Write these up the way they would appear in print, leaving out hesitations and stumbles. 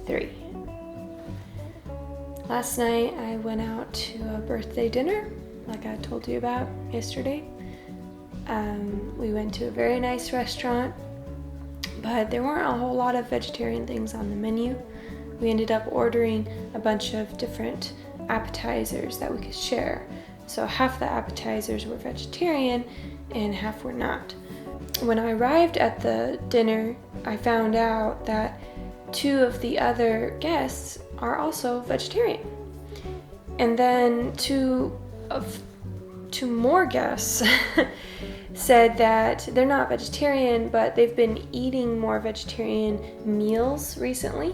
2023. Last night I went out to a birthday dinner, like I told you about yesterday. We went to a very nice restaurant, but there weren't a whole lot of vegetarian things on the menu. We ended up ordering a bunch of different appetizers that we could share. So half the appetizers were vegetarian and half were not. When I arrived at the dinner, I found out that 2 of the other guests are also vegetarian. And then two more guests said that they're not vegetarian, but they've been eating more vegetarian meals recently,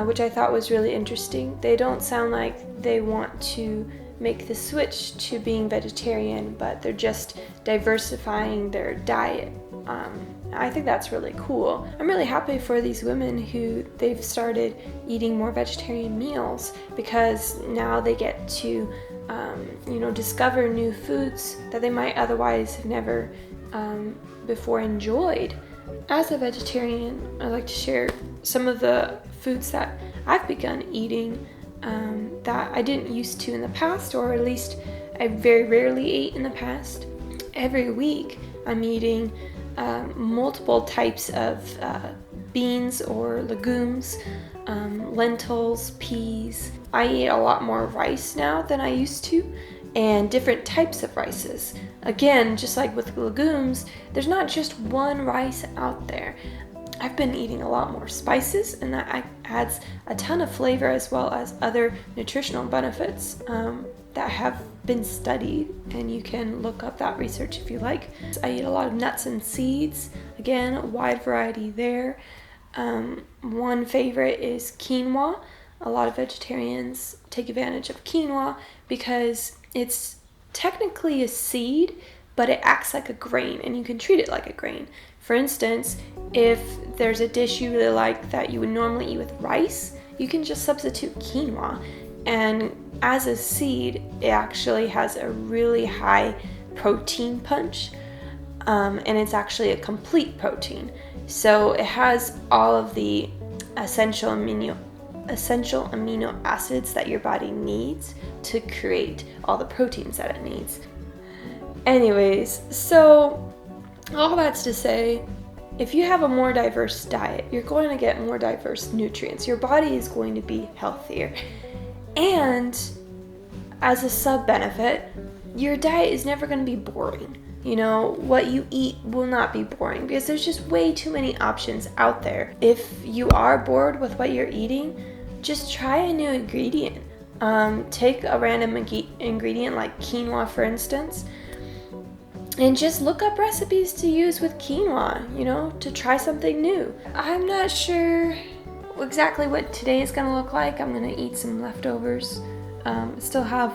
which I thought was really interesting. They don't sound like they want to make the switch to being vegetarian, but they're just diversifying their diet. I think that's really cool. I'm really happy for these women who they've started eating more vegetarian meals, because now they get to discover new foods that they might otherwise have never before enjoyed. As a vegetarian, I'd like to share some of the foods that I've begun eating that I didn't used to in the past, or at least I very rarely ate in the past. Every week I'm eating multiple types of beans or legumes, lentils, peas. I eat a lot more rice now than I used to, and different types of rices. Again, just like with legumes, there's not just one rice out there. I've been eating a lot more spices, and that adds a ton of flavor as well as other nutritional benefits that have been studied, and you can look up that research if you like. I eat a lot of nuts and seeds. Again, a wide variety there. One favorite is quinoa. A lot of vegetarians take advantage of quinoa because it's technically a seed, but it acts like a grain, and you can treat it like a grain. For instance, if there's a dish you really like that you would normally eat with rice, you can just substitute quinoa. And as a seed, it actually has a really high protein punch, and it's actually a complete protein. So it has all of the essential amino acids that your body needs to create all the proteins that it needs. Anyways, so all that's to say, if you have a more diverse diet, you're going to get more diverse nutrients. Your body is going to be healthier. And as a sub-benefit, your diet is never going to be boring. What you eat will not be boring because there's just way too many options out there. If you are bored with what you're eating, just try a new ingredient. Take a random ingredient like quinoa, for instance, and just look up recipes to use with quinoa, to try something new. I'm not sure exactly what today is going to look like. I'm going to eat some leftovers. Still have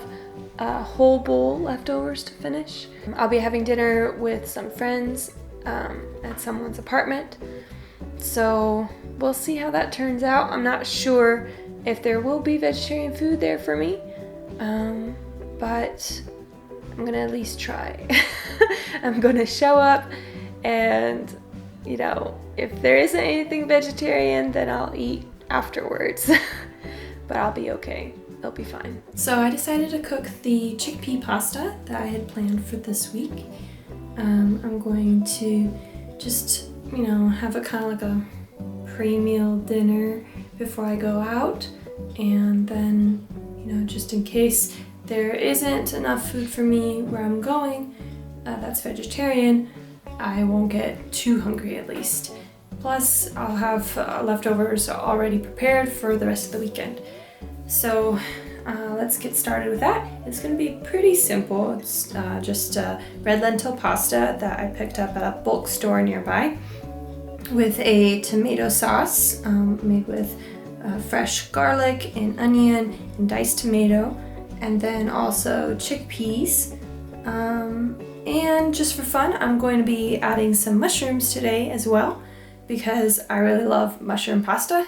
a whole bowl leftovers to finish. I'll be having dinner with some friends at someone's apartment. So we'll see how that turns out. I'm not sure if there will be vegetarian food there for me, but I'm going to at least try. I'm going to show up, and if there isn't anything vegetarian, then I'll eat afterwards. But I'll be okay. It'll be fine. So I decided to cook the chickpea pasta that I had planned for this week. I'm going to just, have a kind of like a pre-meal dinner before I go out. And then, just in case there isn't enough food for me where I'm going, that's vegetarian, I won't get too hungry at least. Plus, I'll have leftovers already prepared for the rest of the weekend. So let's get started with that. It's going to be pretty simple. It's just red lentil pasta that I picked up at a bulk store nearby with a tomato sauce made with fresh garlic and onion and diced tomato, and then also chickpeas. And just for fun, I'm going to be adding some mushrooms today as well, because I really love mushroom pasta.